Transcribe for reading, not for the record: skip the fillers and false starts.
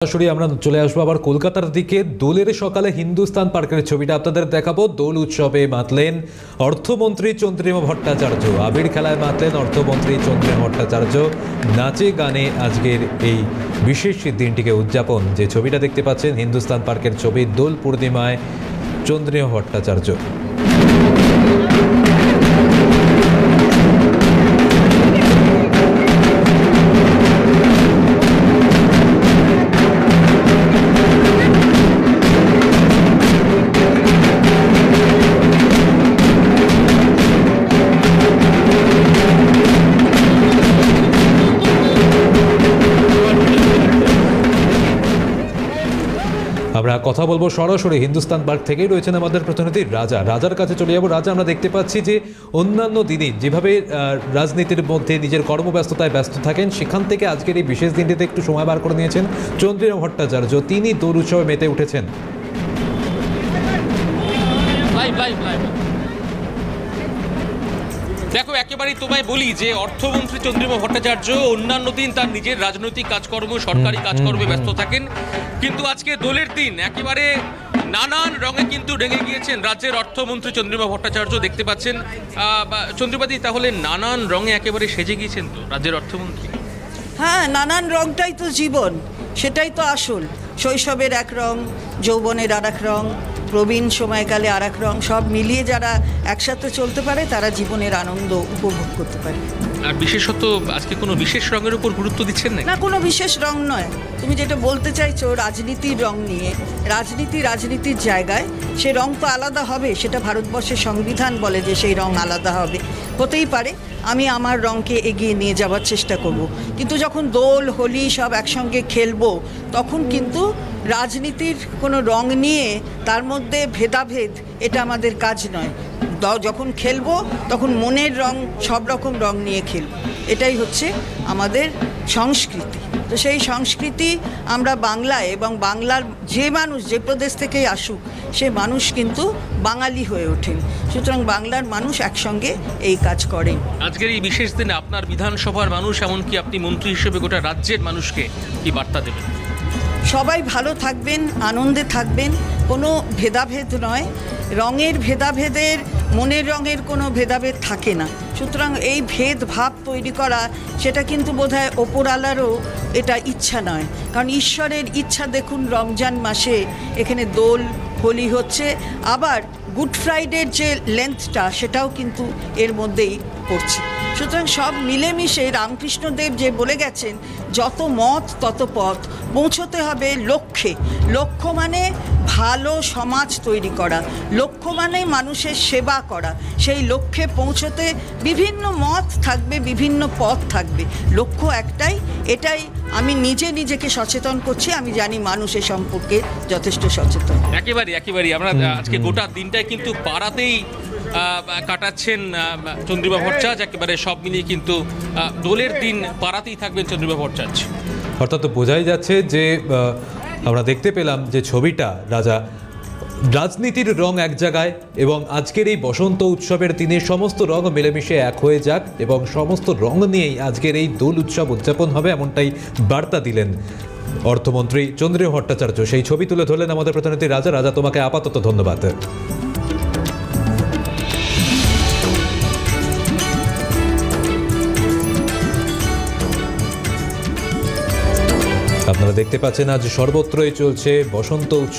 সরাসরি আমরা চলে আসবো আবার কলকাতার দিকে। দোলের সকালে হিন্দুস্তান পার্কের ছবিটা আপনাদের দেখাবো। দোল উৎসবে মাতলেন অর্থমন্ত্রী চন্দ্রিমা ভট্টাচার্য, আবির খেলায় মাতলেন অর্থমন্ত্রী চন্দ্রিমা ভট্টাচার্য। নাচে গানে আজকের এই বিশেষ দিনটিকে উদযাপন, যে ছবিটা দেখতে পাচ্ছেন হিন্দুস্তান পার্কের ছবি, দোল পূর্ণিমায় চন্দ্রিমা ভট্টাচার্য। আমরা কথা বলবো সরাসরি হিন্দুস্তান পার্ক থেকেই, রয়েছেন আমাদের প্রতিনিধি রাজার কাছে চলে যাবো। রাজা, আমরা দেখতে পাচ্ছি যে অন্যান্য দিনে যেভাবে রাজনীতির মধ্যে নিজের কর্মব্যস্ততায় ব্যস্ত থাকেন, সেখান থেকে আজকের এই বিশেষ দিনটিতে একটু সময় বার করে নিয়েছেন চন্দ্রিমা ভট্টাচার্য। তিনি দোল উৎসবে মেতে উঠেছেন। দেখো, একেবারেই তোমায় বলি যে অর্থমন্ত্রী চন্দ্রিমা ভট্টাচার্য অন্যান্য দিন তার নিজের রাজনৈতিক কাজকর্ম, সরকারি কাজকর্মে ব্যস্ত থাকেন, কিন্তু আজকে দোলের দিন একেবারে নানান রঙে কিন্তু রেঙে গিয়েছেন রাজ্যের অর্থমন্ত্রী চন্দ্রিমা ভট্টাচার্য। দেখতে পাচ্ছেন চন্দ্রিমাদি, তাহলে নানান রঙে একেবারে সেজে গিয়েছেন তো রাজ্যের অর্থমন্ত্রী। হ্যাঁ, নানান রঙটাই তো জীবন, সেটাই তো আসল। শৈশবের এক রং, যৌবনের আর এক রং, প্রবীণ সময়কালে আর এক রং, সব মিলিয়ে যারা একসাথে চলতে পারে তারা জীবনের আনন্দ উপভোগ করতে পারে। আর বিশেষত আজকে কোনো বিশেষ রঙের উপর গুরুত্ব দিচ্ছেন না? কোনো বিশেষ রং নয়। তুমি যেটা বলতে চাইছো রাজনীতির রং নিয়ে, রাজনীতির জায়গায় সে রং তো আলাদা হবে, সেটা ভারতবর্ষের সংবিধান বলে যে সেই রং আলাদা হবে। হতেই পারে, আমি আমার রঙকে এগিয়ে নিয়ে যাওয়ার চেষ্টা করব, কিন্তু যখন দোল হোলি সব একসঙ্গে খেলবো তখন কিন্তু রাজনীতির কোনো রং নিয়ে তার মধ্যে ভেদাভেদ, এটা আমাদের কাজ নয়। যখন খেলবো তখন মনের রং, সব রকম রং নিয়ে খেলবো, এটাই হচ্ছে আমাদের সংস্কৃতি। তো সেই সংস্কৃতি আমরা বাংলায়, এবং বাংলার যে মানুষ যে প্রদেশ থেকেই আসুক সে মানুষ কিন্তু বাঙালি হয়ে ওঠেন। সুতরাং বাংলার মানুষ একসঙ্গে এই কাজ করেন। আজকের এই বিশেষ দিনে আপনার বিধানসভার মানুষ, এমনকি আপনি মন্ত্রী হিসেবে গোটা রাজ্যের মানুষকে কি বার্তা দেবেন? সবাই ভালো থাকবেন, আনন্দে থাকবেন, কোনো ভেদাভেদ নয়। রঙের ভেদাভেদের, মনের রঙের কোনো ভেদাভেদ থাকে না। সুতরাং এই ভেদভাব তৈরি করা, সেটা কিন্তু বোধহয় ওপরওয়ালারও এটা ইচ্ছা নয়। কারণ ঈশ্বরের ইচ্ছা, দেখুন রমজান মাসে এখানে দোল হোলি হচ্ছে, আবার গুড ফ্রাইডের যে লেন্থটা সেটাও কিন্তু এর মধ্যেই পড়ছে। সুতরাং সব মিলেমিশে রামকৃষ্ণদেব যে বলে গেছেন, যত মত তত পথ, পৌঁছতে হবে লক্ষ্যে। লক্ষ্য মানে ভালো সমাজ তৈরি করা, লক্ষ্য মানে মানুষের সেবা করা। সেই লক্ষ্যে পৌঁছতে বিভিন্ন মত থাকবে, বিভিন্ন পথ থাকবে, লক্ষ্য একটাই। এটাই আমি নিজেকে সচেতন করছি। আমি জানি মানুষ এ সম্পর্কে যথেষ্ট সচেতন। একেবারে আমরা আজকে গোটা দিনটাই কিন্তু পাড়াতেই কাটাচ্ছেন চন্দ্রিমা ভট্টাচার্য। একেবারে সব মিলিয়ে কিন্তু দোলের দিন পাড়াতেই থাকবেন চন্দ্রিমা ভট্টাচার্য। অর্থাৎ বোঝাই যাচ্ছে যে আমরা দেখতে পেলাম যে ছবিটা, রাজনীতির রং এক জায়গায়, এবং আজকের এই বসন্ত উৎসবের দিনে সমস্ত রং মিলেমিশে এক হয়ে যাক, এবং সমস্ত রং নিয়েই আজকের এই দোল উৎসব উদযাপন হবে, এমনটাই বার্তা দিলেন অর্থমন্ত্রী চন্দ্রিমা ভট্টাচার্য। সেই ছবি তুলে ধরলেন আমাদের প্রতিনিধি রাজা, তোমাকে আপাতত ধন্যবাদ। আপনারা দেখতে পাচ্ছেন আজ সর্বত্রই চলছে বসন্ত উৎসব।